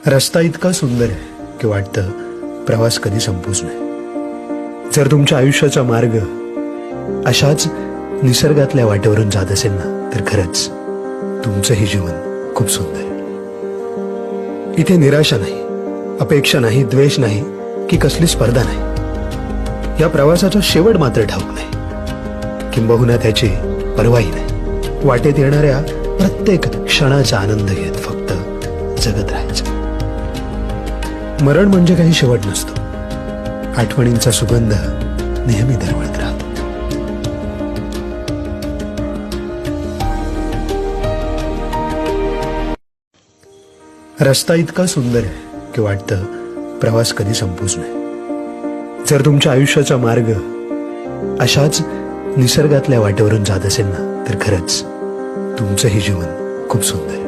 रस्ता इतका सुंदर आहे की वाटतं प्रवास कधी संपूच नाही. जर तुमच्या आयुष्याचा मार्ग अशाच निसर्गातल्या वाटेवरून जात असेल ना, तर खरंच तुमचंही जीवन खूप सुंदर आहे. इथे निराशा नाही, अपेक्षा नाही, द्वेष नाही की कसली स्पर्धा नाही. या प्रवासाचा शेवट मात्र ठाऊक नाही, किंबहुना त्याची परवाही नाही. वाटेत येणाऱ्या प्रत्येक क्षणाचा आनंद घेत फक्त जगत राहायचं. मरण म्हणजे काही शेवट नसतो. आठवणींचा सुगंध नेहमी दरवळत राहतो. रस्ता इतका सुंदर आहे की वाटतं प्रवास कधी संपूच नाही. जर तुमच्या आयुष्याचा मार्ग अशाच निसर्गातल्या वाटेवरून जात असेल ना, तर खरंच तुमचंही जीवन खूप सुंदर आहे.